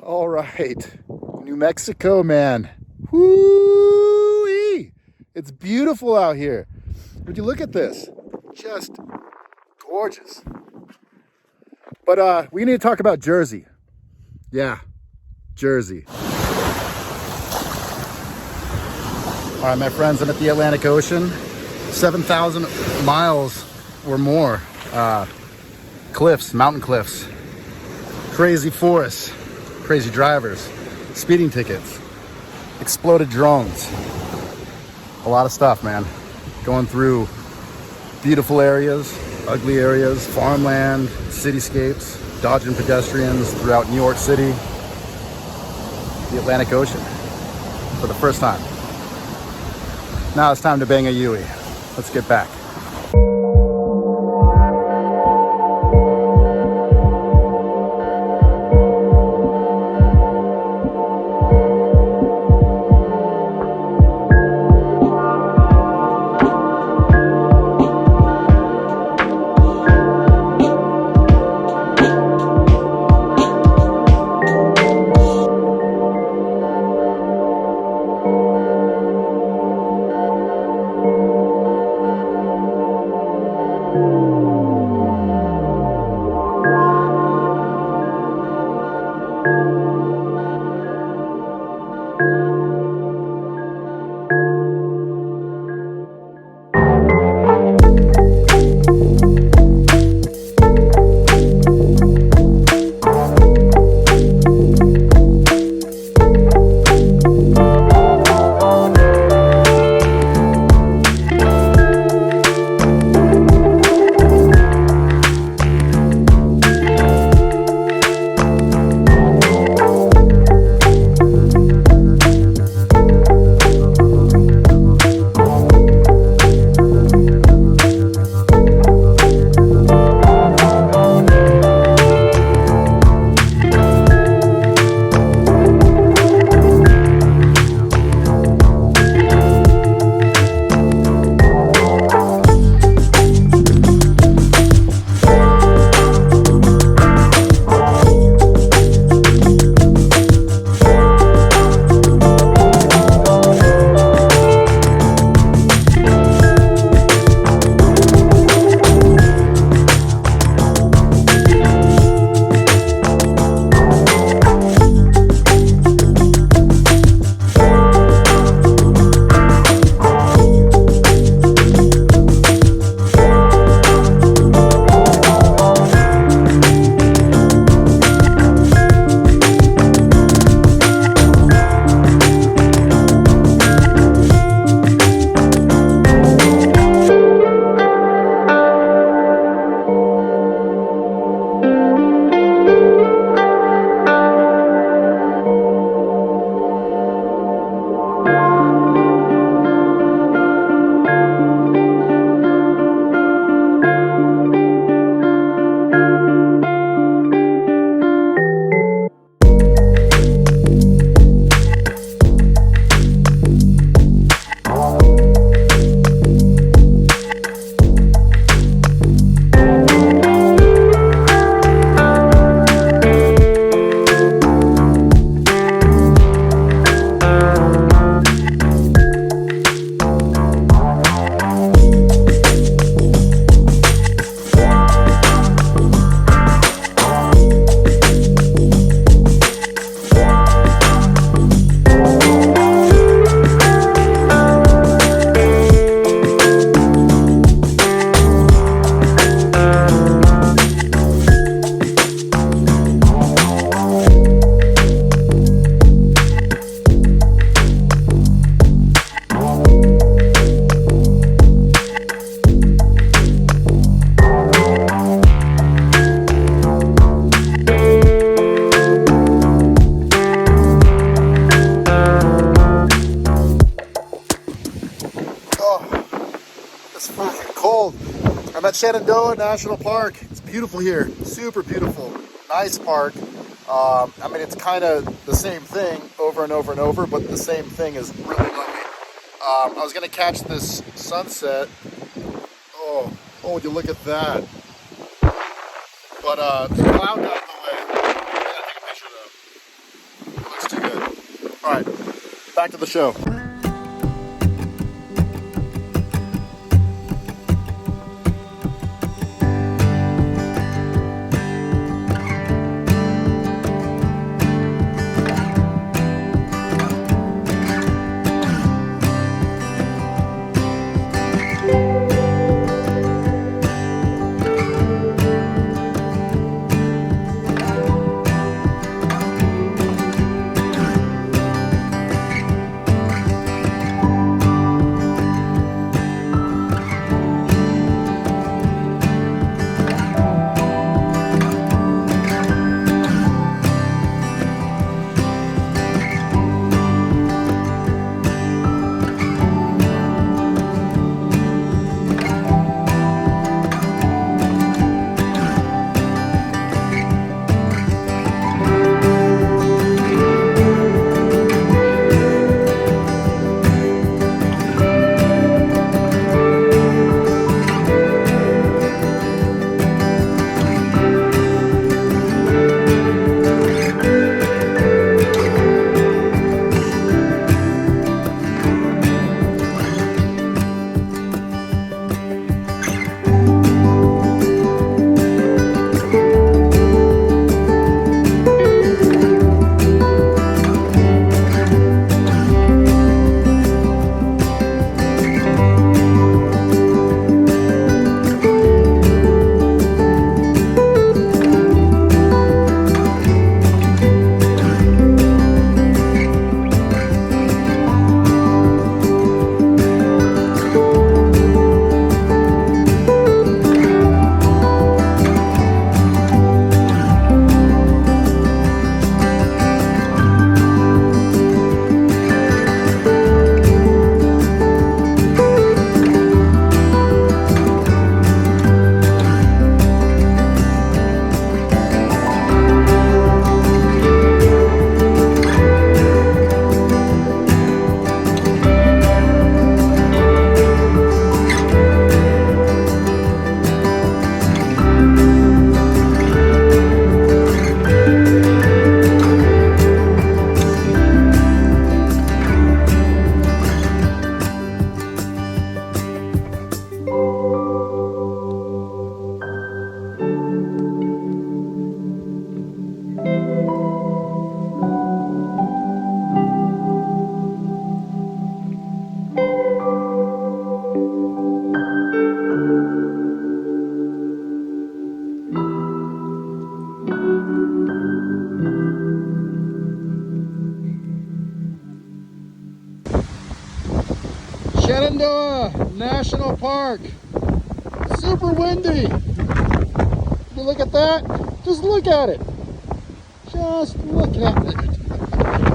All right, New Mexico, man. Whoo-wee! It's beautiful out here. Would you look at this? Just gorgeous. But we need to talk about Jersey. Yeah, Jersey. All right, my friends, I'm at the Atlantic Ocean. 7,000 miles or more. Cliffs, mountain cliffs. Crazy forests. Crazy drivers. Speeding tickets. Exploded drones. A lot of stuff, man. Going through beautiful areas, ugly areas, farmland, cityscapes, dodging pedestrians throughout New York City. The Atlantic Ocean for the first time. Now it's time to bang a Yui. Let's get back. I'm at Shenandoah National Park. It's beautiful here, super beautiful, nice park. I mean, it's kind of the same thing over and over and over, but the same thing is really lovely. I was gonna catch this sunset. Oh, would you look at that? But the cloud got in the way. I gotta take a picture though. All right, back to the show. Shenandoah National Park. Super windy. You look at that. Just look at it. Just look at it.